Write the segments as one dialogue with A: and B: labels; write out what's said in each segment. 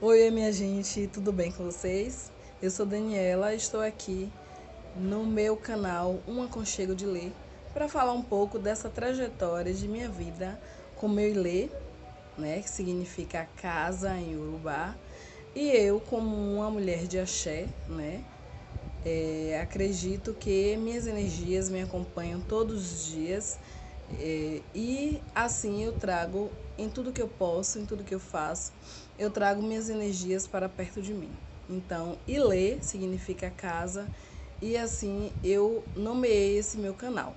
A: Oi, minha gente, tudo bem com vocês? Eu sou Daniela, estou aqui no meu canal Um Aconchego de Ler para falar um pouco dessa trajetória de minha vida com meu Ilê, né, que significa casa em Urubá, e eu como uma mulher de axé, né, acredito que minhas energias me acompanham todos os dias e assim eu trago em tudo que eu posso, em tudo que eu faço, eu trago minhas energias para perto de mim. Então, Ilê significa casa e assim eu nomeei esse meu canal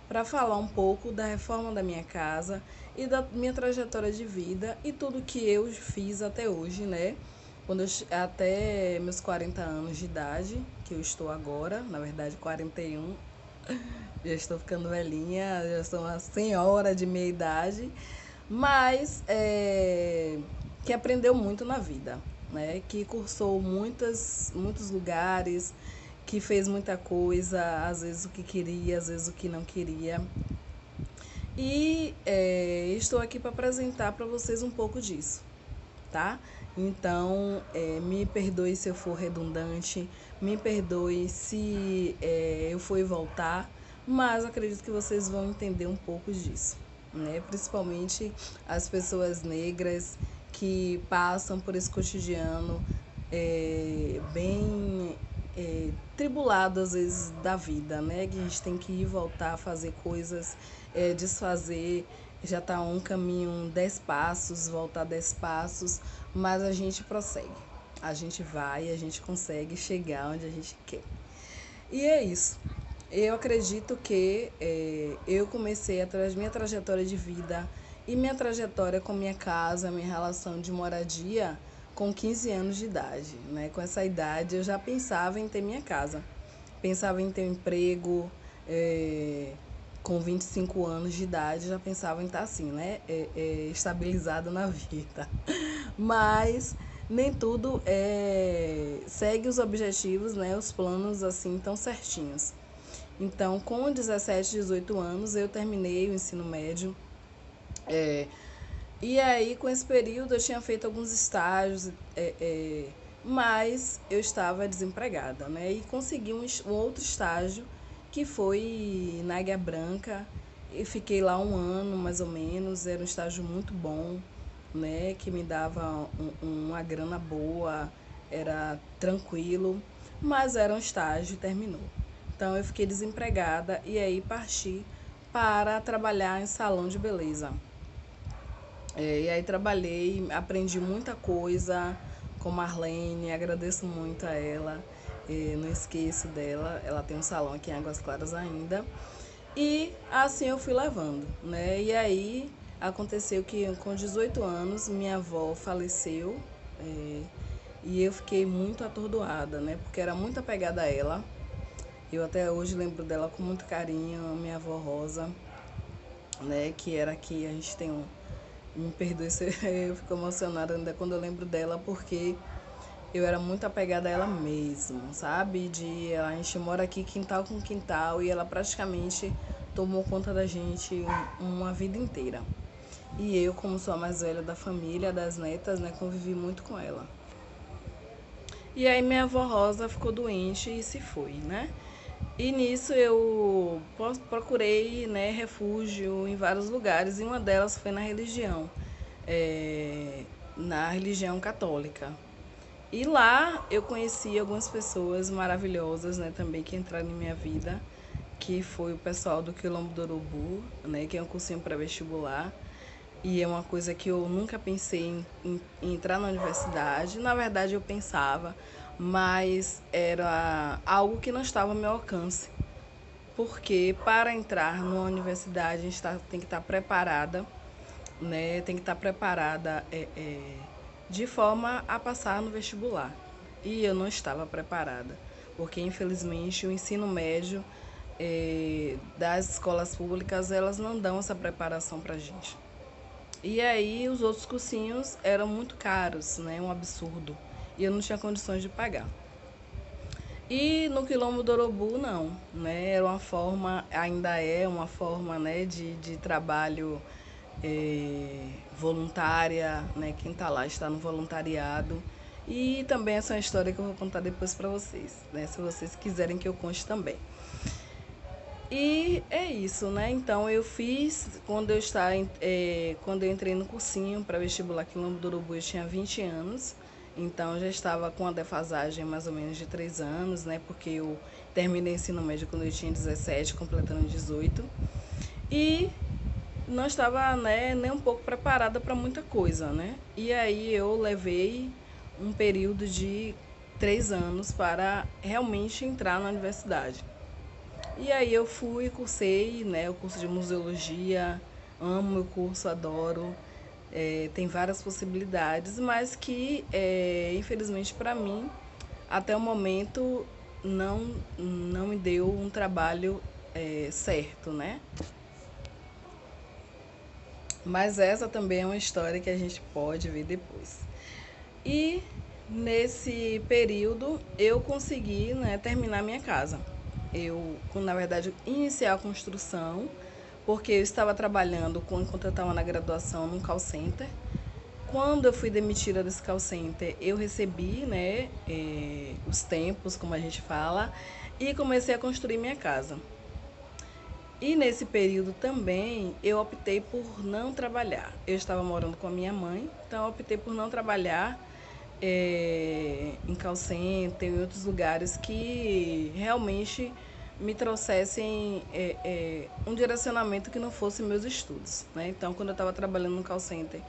A: para falar um pouco da reforma da minha casa e da minha trajetória de vida e tudo que eu fiz até hoje, né? Até meus 40 anos de idade, que eu estou agora, na verdade 41, já estou ficando velhinha, já sou uma senhora de meia idade, mas que aprendeu muito na vida, né? Que cursou muitos lugares, que fez muita coisa, às vezes o que queria, às vezes o que não queria. E estou aqui para apresentar para vocês um pouco disso, tá? Então, me perdoe se eu for redundante, me perdoe se eu for e voltar, mas acredito que vocês vão entender um pouco disso, né? Principalmente as pessoas negras que passam por esse cotidiano bem tribulado às vezes da vida, né? Que a gente tem que ir voltar, fazer coisas, desfazer, já tá um caminho 10 passos, voltar 10 passos, mas a gente prossegue. A gente vai, a gente consegue chegar onde a gente quer. E é isso. Eu acredito que eu comecei a minha trajetória de vida e minha trajetória com minha casa, minha relação de moradia com 15 anos de idade, né? Com essa idade eu já pensava em ter minha casa, pensava em ter um emprego, com 25 anos de idade já pensava em estar assim, né? Estabilizada na vida. Mas nem tudo segue os objetivos, né? Os planos assim tão certinhos. Então, com 17, 18 anos, eu terminei o ensino médio. É, e aí, com esse período, eu tinha feito alguns estágios, mas eu estava desempregada, né? E consegui um outro estágio, que foi na Águia Branca. E fiquei lá um ano, mais ou menos. Era um estágio muito bom, né? Que me dava uma grana boa, era tranquilo. Mas era um estágio e terminou. Então, eu fiquei desempregada e aí parti para trabalhar em salão de beleza. E aí trabalhei, aprendi muita coisa com Marlene, agradeço muito a ela, não esqueço dela, ela tem um salão aqui em Águas Claras ainda. E assim eu fui levando, né? E aí aconteceu que com 18 anos minha avó faleceu, e eu fiquei muito atordoada, né? Porque era muito apegada a ela. Eu até hoje lembro dela com muito carinho, a minha avó Rosa, né? Que era aqui, a gente tem um. Me perdoe se eu fico emocionada ainda quando eu lembro dela, porque eu era muito apegada a ela mesmo, sabe? A gente mora aqui quintal com quintal e ela praticamente tomou conta da gente uma vida inteira. E eu, como sou a mais velha da família, das netas, né, convivi muito com ela. E aí minha avó Rosa ficou doente e se foi, né? E nisso eu procurei, né, refúgio em vários lugares e uma delas foi na religião católica. E lá eu conheci algumas pessoas maravilhosas, né, também que entraram em minha vida, que foi o pessoal do Quilombo do Urubu, né, que é um cursinho pré-vestibular. E é uma coisa que eu nunca pensei em entrar na universidade. Na verdade, eu pensava, mas era algo que não estava ao meu alcance. Porque para entrar numa universidade, a gente tem que estar preparada, né? Tem que estar preparada de forma a passar no vestibular. E eu não estava preparada, porque infelizmente o ensino médio das escolas públicas, elas não dão essa preparação para a gente. E aí os outros cursinhos eram muito caros, né? Um absurdo. E eu não tinha condições de pagar. E no Quilombo do Urubu, não, né? Era uma forma, ainda é uma forma, né, de trabalho voluntária, né? Quem está lá está no voluntariado. E também essa é uma história que eu vou contar depois para vocês, né? Se vocês quiserem que eu conte também. E é isso, né? Então eu fiz, quando eu entrei no cursinho para vestibular Quilombo do Urubu, eu tinha 20 anos. Então eu já estava com a defasagem mais ou menos de 3 anos, né? Porque eu terminei ensino médio quando eu tinha 17, completando 18. E não estava, né, nem um pouco preparada para muita coisa, né? E aí eu levei um período de 3 anos para realmente entrar na universidade. E aí eu fui, cursei, né, o curso de museologia, amo meu curso, adoro. Tem várias possibilidades, mas que, infelizmente para mim, até o momento, não me deu um trabalho certo, né? Mas essa também é uma história que a gente pode ver depois. E nesse período eu consegui, né, terminar minha casa. Na verdade, iniciar a construção, porque eu estava trabalhando enquanto eu estava na graduação num call center. Quando eu fui demitida desse call center, eu recebi, né, os tempos, como a gente fala, e comecei a construir minha casa. E nesse período também eu optei por não trabalhar. Eu estava morando com a minha mãe, então eu optei por não trabalhar em call center, em outros lugares que realmente me trouxessem um direcionamento que não fosse meus estudos, né? Então, quando eu estava trabalhando no call center,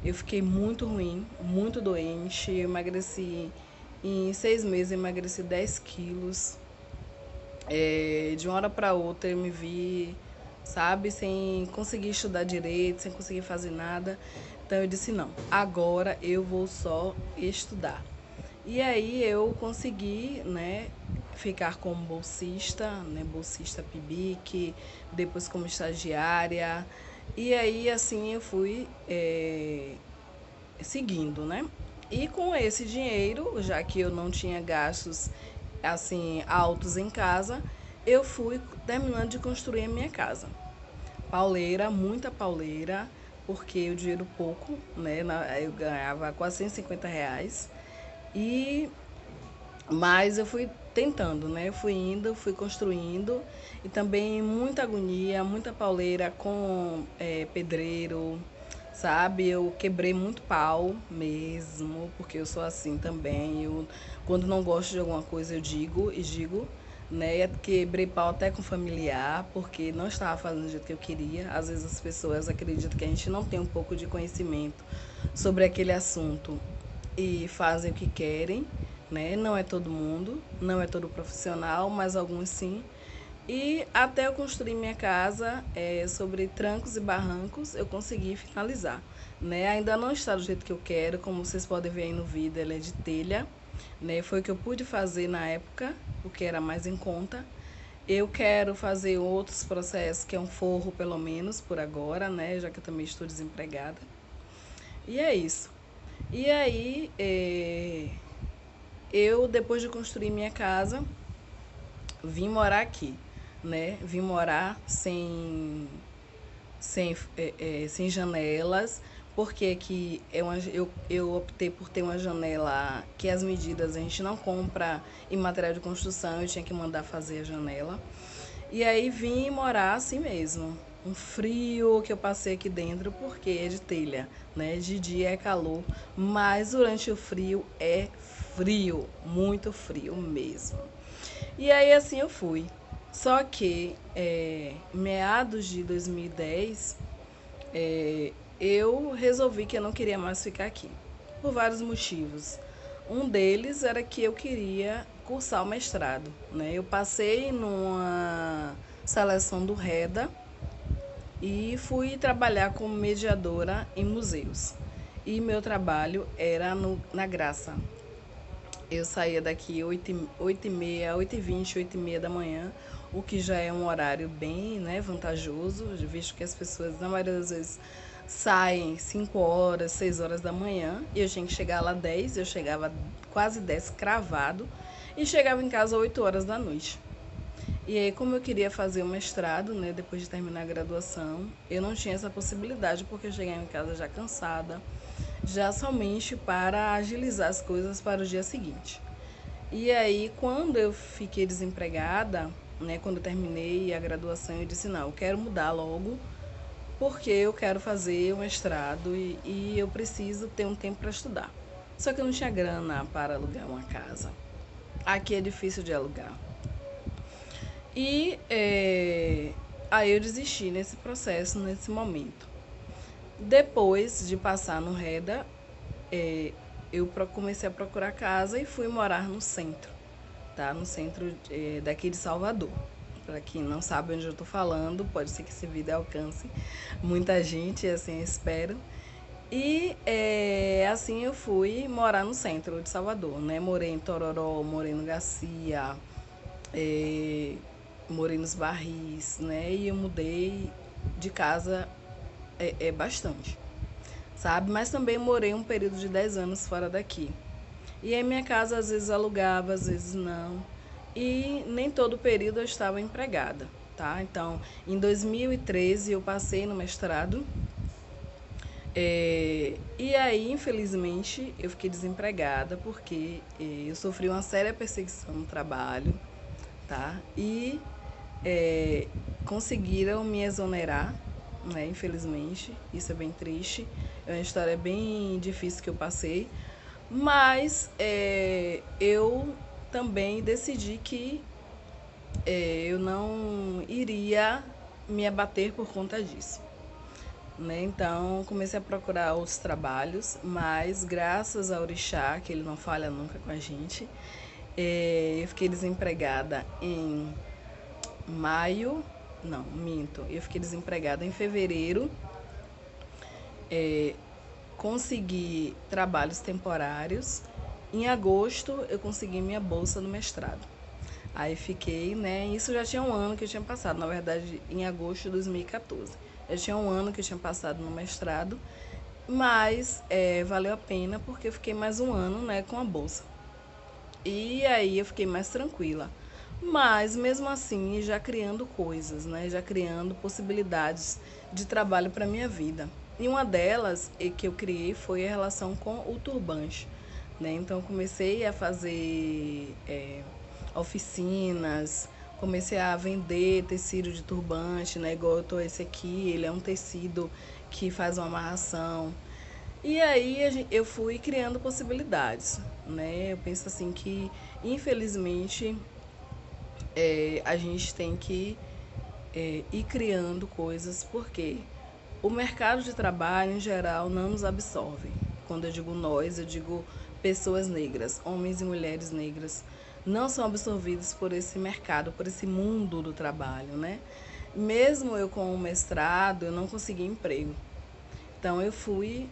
A: eu fiquei muito ruim, muito doente. Eu emagreci, em 6 meses, eu emagreci 10 quilos. De uma hora para outra eu me vi, sabe, sem conseguir estudar direito, sem conseguir fazer nada. Então eu disse, não, agora eu vou só estudar. E aí eu consegui, né, ficar como bolsista, né, bolsista PIBIC, depois como estagiária. E aí assim eu fui seguindo, né? E com esse dinheiro, já que eu não tinha gastos assim altos em casa, eu fui terminando de construir a minha casa. Pauleira, muita pauleira, porque o dinheiro pouco, né? Eu ganhava quase R$ 150. E mas eu fui tentando, né? Eu fui indo, fui construindo. E também muita agonia, muita pauleira com pedreiro, sabe? Eu quebrei muito pau mesmo, porque eu sou assim também. Quando não gosto de alguma coisa, eu digo, né? Quebrei pau até com familiar, porque não estava fazendo do jeito que eu queria. Às vezes as pessoas acreditam que a gente não tem um pouco de conhecimento sobre aquele assunto e fazem o que querem, né? Não é todo mundo, não é todo profissional, mas alguns sim. E até eu construir minha casa, sobre trancos e barrancos, eu consegui finalizar, né? Ainda não está do jeito que eu quero, como vocês podem ver aí no vídeo, ela é de telha, né? Foi o que eu pude fazer na época, porque era mais em conta. Eu quero fazer outros processos, que é um forro pelo menos, por agora, né? Já que eu também estou desempregada. E é isso. E aí, eu, depois de construir minha casa, vim morar aqui, né? Vim morar sem janelas, porque aqui eu optei por ter uma janela que as medidas a gente não compra em material de construção, eu tinha que mandar fazer a janela. E aí vim morar assim mesmo. Um frio que eu passei aqui dentro, porque é de telha, né? De dia é calor, mas durante o frio é frio, muito frio mesmo. E aí assim eu fui. Só que meados de 2010, eu resolvi que eu não queria mais ficar aqui, por vários motivos. Um deles era que eu queria cursar o mestrado, né? Eu passei numa seleção do REDA e fui trabalhar como mediadora em museus. E meu trabalho era na Graça. Eu saía daqui 8h30, 8h20, 8h30 da manhã, o que já é um horário bem, né, vantajoso, visto que as pessoas, na maioria das vezes, saem 5 horas, 6 horas da manhã, e eu tinha que chegar lá 10, eu chegava quase 10 cravado, e chegava em casa 8 horas da noite. E aí, como eu queria fazer o mestrado, né, depois de terminar a graduação, eu não tinha essa possibilidade porque eu cheguei em casa já cansada, já somente para agilizar as coisas para o dia seguinte. E aí, quando eu fiquei desempregada, né, quando eu terminei a graduação, eu disse, não, eu quero mudar logo, porque eu quero fazer o mestrado e eu preciso ter um tempo para estudar. Só que eu não tinha grana para alugar uma casa. Aqui é difícil de alugar. E aí eu desisti nesse processo, nesse momento. Depois de passar no REDA, eu comecei a procurar casa e fui morar no centro, tá? No centro daqui de Salvador. Para quem não sabe onde eu estou falando, pode ser que esse vídeo alcance muita gente, assim eu espero. E assim eu fui morar no centro de Salvador, né? Morei em Tororó, morei no Garcia, morei nos Barris, né? E eu mudei de casa bastante, sabe? Mas também morei um período de 10 anos fora daqui. E em minha casa às vezes alugava, às vezes não. E nem todo período eu estava empregada, tá? Então, em 2013 eu passei no mestrado. E aí, infelizmente, eu fiquei desempregada porque eu sofri uma séria perseguição no trabalho, tá? E conseguiram me exonerar, né? Infelizmente, isso é bem triste. É uma história bem difícil que eu passei, mas eu também decidi que eu não iria me abater por conta disso, né? Então comecei a procurar outros trabalhos, mas graças ao Orixá, que ele não falha nunca com a gente, eu fiquei desempregada em maio, não, minto, eu fiquei desempregada em fevereiro, consegui trabalhos temporários, em agosto eu consegui minha bolsa no mestrado. Aí fiquei, né? Isso já tinha um ano que eu tinha passado, na verdade, em agosto de 2014. Já tinha um ano que eu tinha passado no mestrado, mas valeu a pena porque eu fiquei mais um ano, né, com a bolsa. E aí eu fiquei mais tranquila. Mas mesmo assim, já criando coisas, né? Já criando possibilidades de trabalho para minha vida. E uma delas que eu criei foi a relação com o turbante, né? Então comecei a fazer oficinas, comecei a vender tecido de turbante, né? Igual eu tô esse aqui, ele é um tecido que faz uma amarração. E aí eu fui criando possibilidades, né? Eu penso assim que, infelizmente, a gente tem que ir criando coisas, porque o mercado de trabalho, em geral, não nos absorve. Quando eu digo nós, eu digo pessoas negras, homens e mulheres negras, não são absorvidos por esse mercado, por esse mundo do trabalho, né? Mesmo eu com o mestrado, eu não consegui emprego. Então eu fui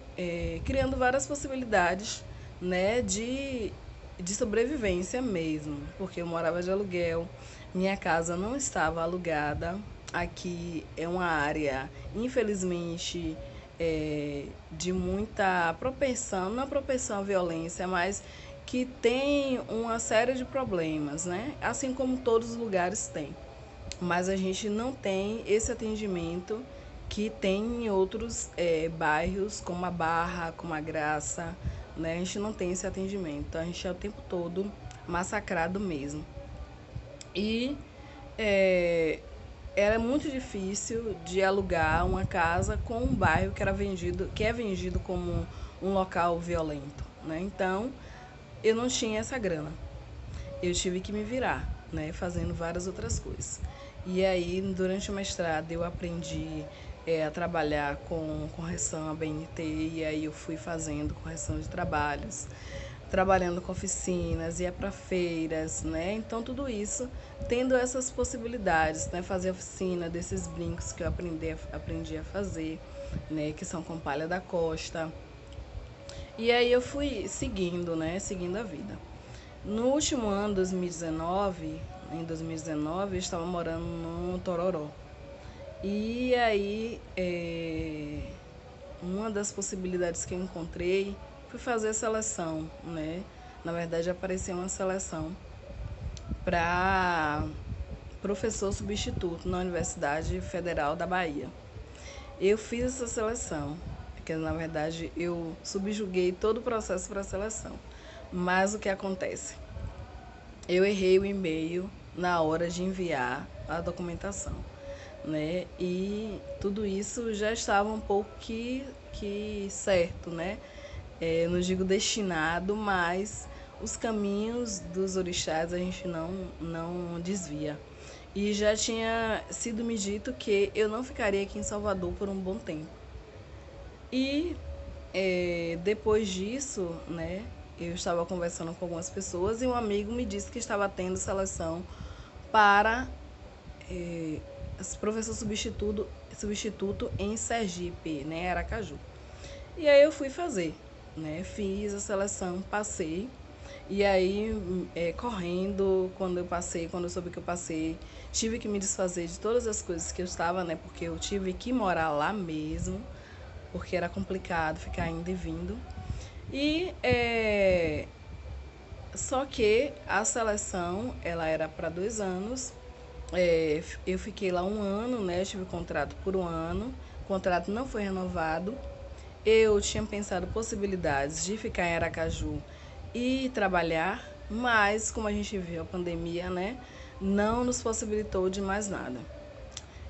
A: criando várias possibilidades, né, de sobrevivência mesmo, porque eu morava de aluguel, minha casa não estava alugada. Aqui é uma área, infelizmente, de muita propensão, não propensão à violência, mas que tem uma série de problemas, né? Assim como todos os lugares têm. Mas a gente não tem esse atendimento que tem em outros bairros, como a Barra, como a Graça, né? A gente não tem esse atendimento, a gente é o tempo todo massacrado mesmo. E era muito difícil de alugar uma casa com um bairro que é vendido como um local violento, né? Então, eu não tinha essa grana. Eu tive que me virar, né, fazendo várias outras coisas. E aí, durante o mestrado, eu aprendi a trabalhar com correção ABNT, e aí eu fui fazendo correção de trabalhos, trabalhando com oficinas, ia para feiras, né? Então, tudo isso tendo essas possibilidades, né? Fazer oficina desses brincos que eu aprendi a fazer, né? Que são com palha da costa. E aí eu fui seguindo, né? Seguindo a vida. No último ano, 2019, em 2019, eu estava morando no Tororó. E aí, uma das possibilidades que eu encontrei foi fazer a seleção, né? Na verdade, apareceu uma seleção para professor substituto na Universidade Federal da Bahia. Eu fiz essa seleção, porque na verdade eu subjuguei todo o processo para a seleção. Mas o que acontece? Eu errei o e-mail na hora de enviar a documentação, né? E tudo isso já estava um pouco que certo, né? Não digo destinado, mas os caminhos dos orixás a gente não desvia. E já tinha sido me dito que eu não ficaria aqui em Salvador por um bom tempo. E depois disso, né, eu estava conversando com algumas pessoas e um amigo me disse que estava tendo seleção para professor substituto em Sergipe, né, Aracaju. E aí eu fui fazer, né, fiz a seleção, passei. E aí, correndo, quando eu soube que eu passei, tive que me desfazer de todas as coisas que eu estava, né, porque eu tive que morar lá mesmo, porque era complicado ficar indo e vindo. E só que a seleção, ela era para 2 anos. Eu fiquei lá um ano, né? Eu tive contrato por um ano. O contrato não foi renovado. Eu tinha pensado possibilidades de ficar em Aracaju e trabalhar, mas como a gente viu a pandemia, né? Não nos possibilitou de mais nada.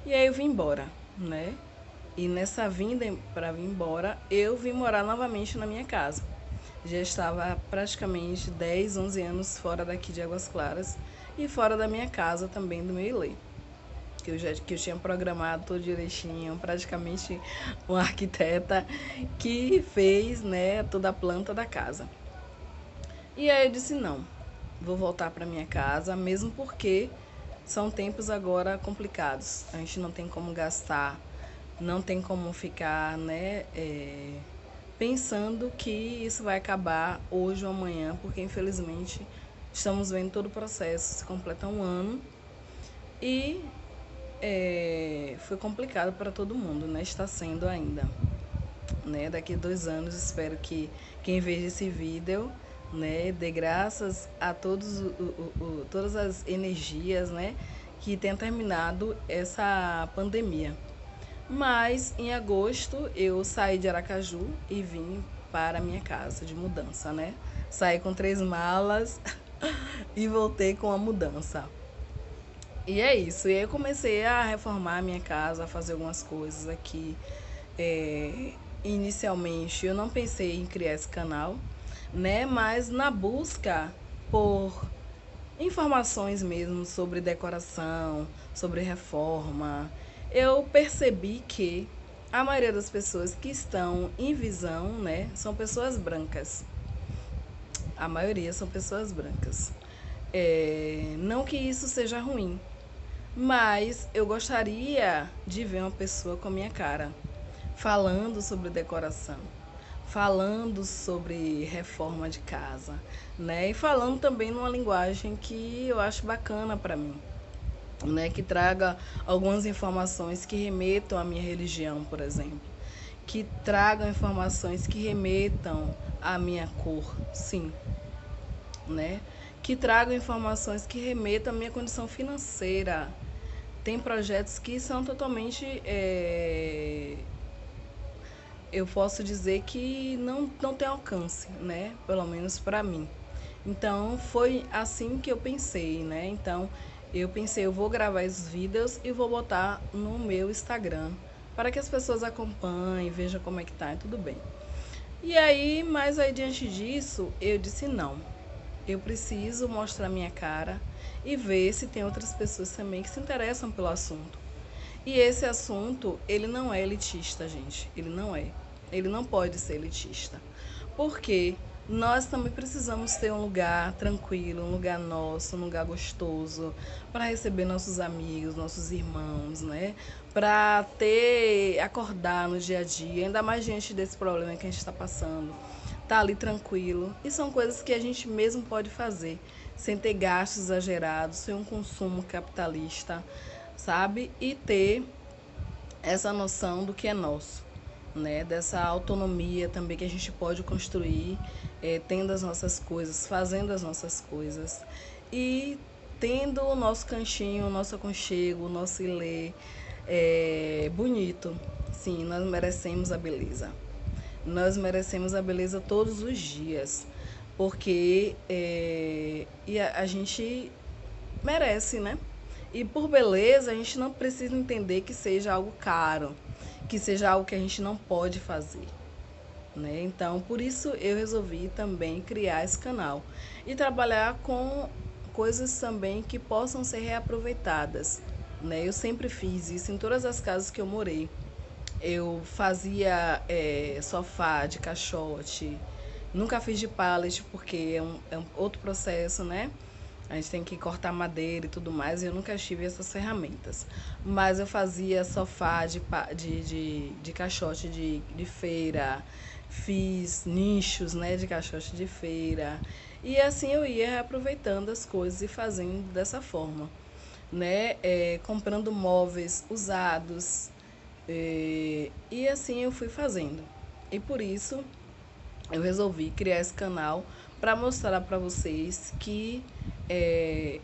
A: E aí eu vim embora, né? E nessa vinda para vir embora, eu vim morar novamente na minha casa. Já estava praticamente 10, 11 anos fora daqui de Águas Claras e fora da minha casa também, do meu Ilê. Que eu tinha programado tudo direitinho, praticamente uma arquiteta que fez, né, toda a planta da casa. E aí eu disse, não, vou voltar para minha casa, mesmo porque são tempos agora complicados. A gente não tem como gastar, não tem como ficar, né, pensando que isso vai acabar hoje ou amanhã, porque infelizmente estamos vendo todo o processo, se completa um ano e foi complicado para todo mundo, né? Está sendo ainda, né? Daqui a 2 anos espero que quem veja esse vídeo, né, dê graças a todas as energias, né, que tenha terminado essa pandemia. Mas em agosto eu saí de Aracaju e vim para minha casa de mudança, né? Saí com 3 malas e voltei com a mudança. E é isso. E aí eu comecei a reformar a minha casa, a fazer algumas coisas aqui. Inicialmente eu não pensei em criar esse canal, né? Mas na busca por informações mesmo sobre decoração, sobre reforma, eu percebi que a maioria das pessoas que estão em visão, né, são pessoas brancas. A maioria são pessoas brancas. Não que isso seja ruim, mas eu gostaria de ver uma pessoa com a minha cara, falando sobre decoração, falando sobre reforma de casa, né? E falando também numa linguagem que eu acho bacana para mim, né? Que traga algumas informações que remetam à minha religião, por exemplo, que tragam informações que remetam à minha cor, sim, né? Que tragam informações que remetam à minha condição financeira. Tem projetos que são totalmente eu posso dizer que não tem alcance, né? Pelo menos para mim. Então foi assim que eu pensei, né? Então eu pensei, eu vou gravar esses vídeos e vou botar no meu Instagram para que as pessoas acompanhem, vejam como é que tá e tudo bem. E aí, mais aí diante disso, eu disse não. Eu preciso mostrar minha cara e ver se tem outras pessoas também que se interessam pelo assunto. E esse assunto, ele não é elitista, gente. Ele não é. Ele não pode ser elitista. Porque nós também precisamos ter um lugar tranquilo, um lugar nosso, um lugar gostoso, para receber nossos amigos, nossos irmãos, né? Para acordar no dia a dia, ainda mais diante desse problema que a gente está passando. Tá ali tranquilo. E são coisas que a gente mesmo pode fazer, sem ter gastos exagerados, sem um consumo capitalista, sabe? E ter essa noção do que é nosso, né? Dessa autonomia também que a gente pode construir, tendo as nossas coisas, fazendo as nossas coisas. E tendo o nosso cantinho, o nosso aconchego, o nosso ilê bonito. Sim, nós merecemos a beleza. Nós merecemos a beleza todos os dias, porque a gente merece, né? E por beleza, a gente não precisa entender que seja algo caro, que seja algo que a gente não pode fazer, né? Então, por isso eu resolvi também criar esse canal e trabalhar com coisas também que possam ser reaproveitadas, né? Eu sempre fiz isso em todas as casas que eu morei. Eu fazia sofá de caixote, nunca fiz de pallet porque é um outro processo, né? A gente tem que cortar madeira e tudo mais, e eu nunca tive essas ferramentas. Mas eu fazia sofá de caixote de feira, fiz nichos, né, de caixote de feira. E assim eu ia aproveitando as coisas e fazendo dessa forma, né? Comprando móveis usados. E assim eu fui fazendo. E por isso eu resolvi criar esse canal para mostrar para vocês que é,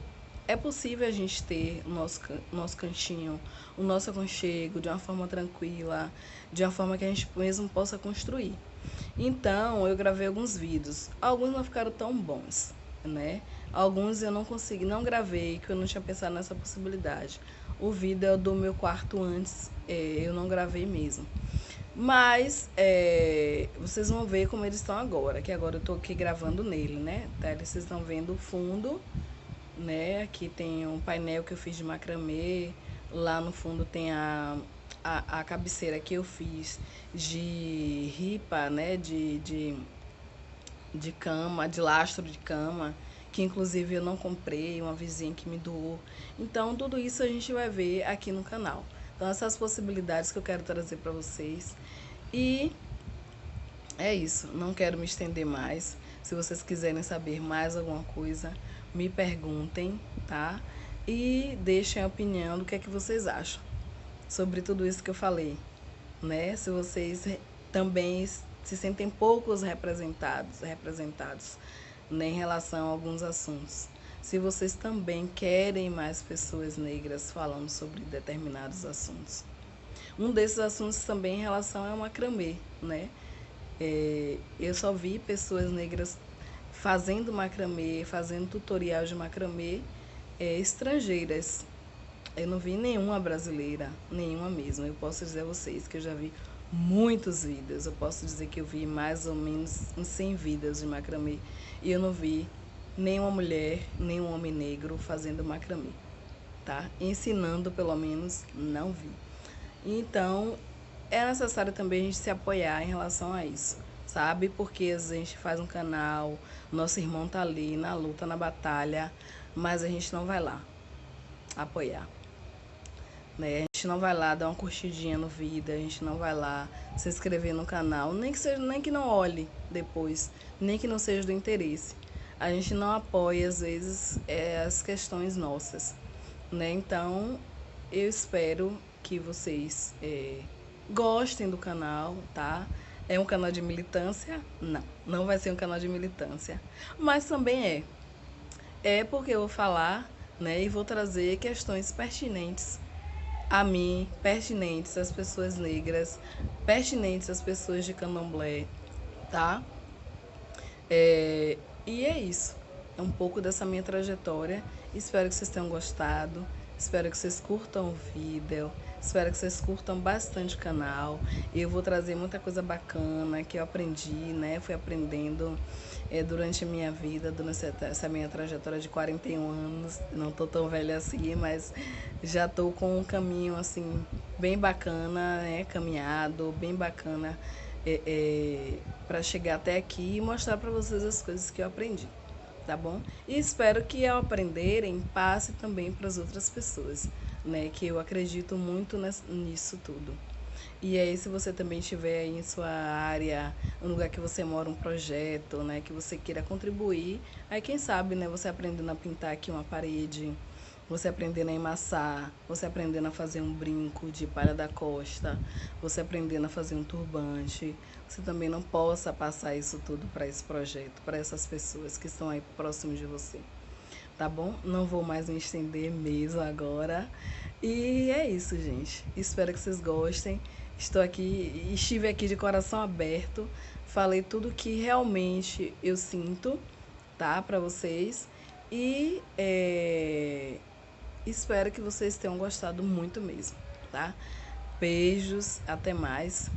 A: é possível a gente ter o nosso cantinho, o nosso aconchego de uma forma tranquila, de uma forma que a gente mesmo possa construir. Então, eu gravei alguns vídeos. Alguns não ficaram tão bons, né? Alguns eu não consegui, não gravei, que eu não tinha pensado nessa possibilidade. O vídeo é do meu quarto antes, eu não gravei mesmo. Mas vocês vão ver como eles estão agora, que agora eu tô aqui gravando nele, né? Tá? Vocês estão vendo o fundo, né? Aqui tem um painel que eu fiz de macramê, lá no fundo tem a cabeceira que eu fiz de ripa, né? De cama, de lastro de cama, que inclusive eu não comprei, uma vizinha que me doou. Então, tudo isso a gente vai ver aqui no canal. Então, essas possibilidades que eu quero trazer para vocês. E é isso, não quero me estender mais. Se vocês quiserem saber mais alguma coisa, me perguntem, tá? E deixem a opinião do que é que vocês acham sobre tudo isso que eu falei, né? Se vocês também se sentem poucos representados, né, em relação a alguns assuntos. Se vocês também querem mais pessoas negras falando sobre determinados assuntos. Um desses assuntos também em relação ao macramê, né? Eu só vi pessoas negras fazendo macramê, fazendo tutorial de macramê, estrangeiras. Eu não vi nenhuma brasileira, nenhuma mesmo. Eu posso dizer a vocês que eu já vi muitos vídeos. Eu posso dizer que eu vi mais ou menos 100 vídeos de macramê. E eu não vi nenhuma mulher, nenhum homem negro fazendo macramê, tá? Ensinando, pelo menos, não vi. Então, é necessário também a gente se apoiar em relação a isso, sabe? Porque às vezes a gente faz um canal, nosso irmão tá ali na luta, na batalha, mas a gente não vai lá apoiar, né? A gente não vai lá dar uma curtidinha no vídeo, a gente não vai lá se inscrever no canal, nem que seja, nem que não olhe depois, nem que não seja do interesse. A gente não apoia às vezes as questões nossas, né? Então, eu espero que vocês gostem do canal, tá? É um canal de militância? Não, não vai ser um canal de militância, mas também é porque eu vou falar, né, e vou trazer questões pertinentes a mim, pertinentes às pessoas negras, pertinentes às pessoas de candomblé, tá? E é isso. É um pouco dessa minha trajetória. Espero que vocês tenham gostado. Espero que vocês curtam o vídeo. Espero que vocês curtam bastante o canal. Eu vou trazer muita coisa bacana que eu aprendi, né? Fui aprendendo durante a minha vida, durante essa minha trajetória de 41 anos. Não tô tão velha assim, mas já tô com um caminho, assim, bem bacana, né? Caminhado, bem bacana para chegar até aqui e mostrar para vocês as coisas que eu aprendi, tá bom? E espero que ao aprenderem passe também para as outras pessoas, né? Que eu acredito muito nisso tudo. E aí, se você também tiver aí em sua área, no lugar que você mora, um projeto, né, que você queira contribuir, aí quem sabe, né, você aprendendo a pintar aqui uma parede, você aprendendo a emassar, você aprendendo a fazer um brinco de palha da costa, você aprendendo a fazer um turbante, você também não possa passar isso tudo para esse projeto, para essas pessoas que estão aí próximo de você, tá bom? Não vou mais me estender mesmo agora. E é isso, gente. Espero que vocês gostem. Estive aqui de coração aberto. Falei tudo que realmente eu sinto, tá? Pra vocês. E espero que vocês tenham gostado muito mesmo, tá? Beijos, até mais.